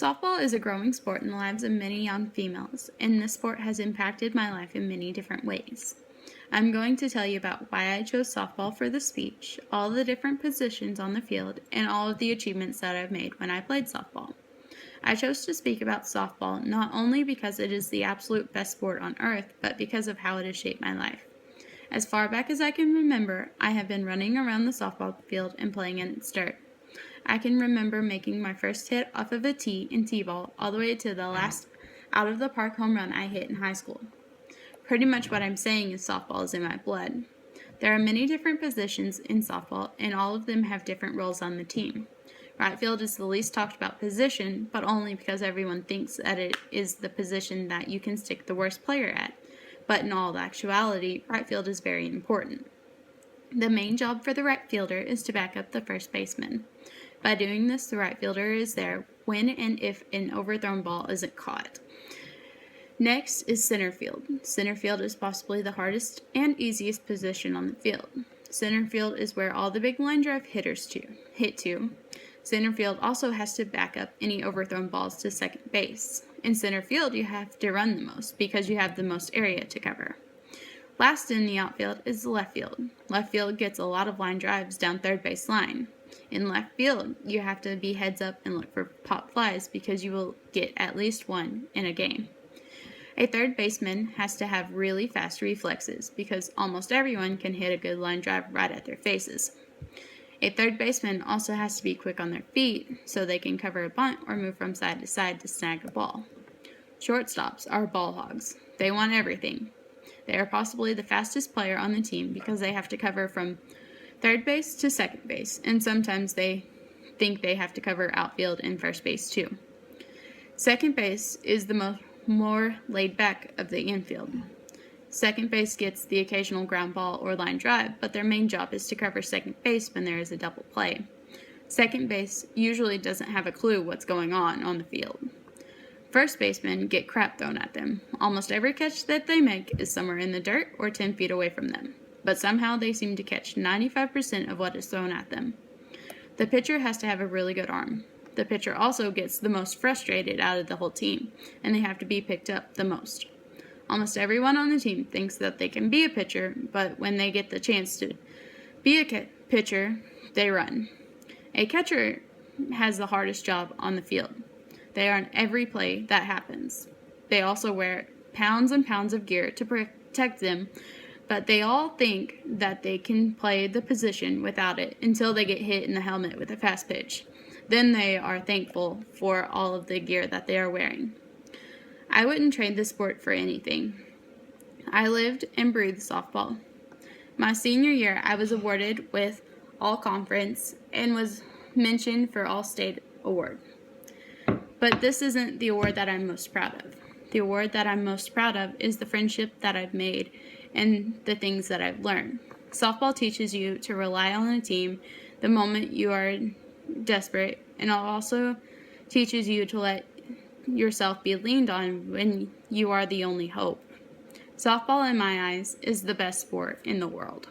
Softball is a growing sport in the lives of many young females, and this sport has impacted my life in many different ways. I'm going to tell you about why I chose softball for the speech, all the different positions on the field, and all of the achievements that I've made when I played softball. I chose to speak about softball not only because it is the absolute best sport on earth, but because of how it has shaped my life. As far back as I can remember, I have been running around the softball field and playing in its dirt. I can remember making my first hit off of a tee in t-ball all the way to the last out-of-the-park home run I hit in high school. Pretty much what I'm saying is softball is in my blood. There are many different positions in softball, and all of them have different roles on the team. Right field is the least talked about position, but only because everyone thinks that it is the position that you can stick the worst player at. But in all actuality, right field is very important. The main job for the right fielder is to back up the first baseman. By doing this, the right fielder is there when and if an overthrown ball isn't caught. Next is center field. Center field is possibly the hardest and easiest position on the field. Center field is where all the big line drive hitters hit to. Center field also has to back up any overthrown balls to second base. In center field, you have to run the most because you have the most area to cover. Last in the outfield is the left field. Left field gets a lot of line drives down third base line. In left field, you have to be heads up and look for pop flies because you will get at least one in a game. A third baseman has to have really fast reflexes because almost everyone can hit a good line drive right at their faces. A third baseman also has to be quick on their feet so they can cover a bunt or move from side to side to snag a ball. Shortstops are ball hogs. They want everything. They are possibly the fastest player on the team because they have to cover from third base to second base, and sometimes they think they have to cover outfield and first base too. Second base is the more laid back of the infield. Second base gets the occasional ground ball or line drive, but their main job is to cover second base when there is a double play. Second base usually doesn't have a clue what's going on the field. First basemen get crap thrown at them. Almost every catch that they make is somewhere in the dirt or 10 feet away from them, but somehow they seem to catch 95% of what is thrown at them. The pitcher has to have a really good arm. The pitcher also gets the most frustrated out of the whole team, and they have to be picked up the most. Almost everyone on the team thinks that they can be a pitcher, but when they get the chance to be a pitcher, they run. A catcher has the hardest job on the field. They are in every play that happens. They also wear pounds and pounds of gear to protect them, but they all think that they can play the position without it until they get hit in the helmet with a fast pitch. Then they are thankful for all of the gear that they are wearing. I wouldn't trade this sport for anything. I lived and breathed softball. My senior year, I was awarded with All-Conference and was mentioned for All-State Award. But this isn't the award that I'm most proud of. The award that I'm most proud of is the friendship that I've made and the things that I've learned. Softball teaches you to rely on a team the moment you are desperate, and it also teaches you to let yourself be leaned on when you are the only hope. Softball, in my eyes, is the best sport in the world.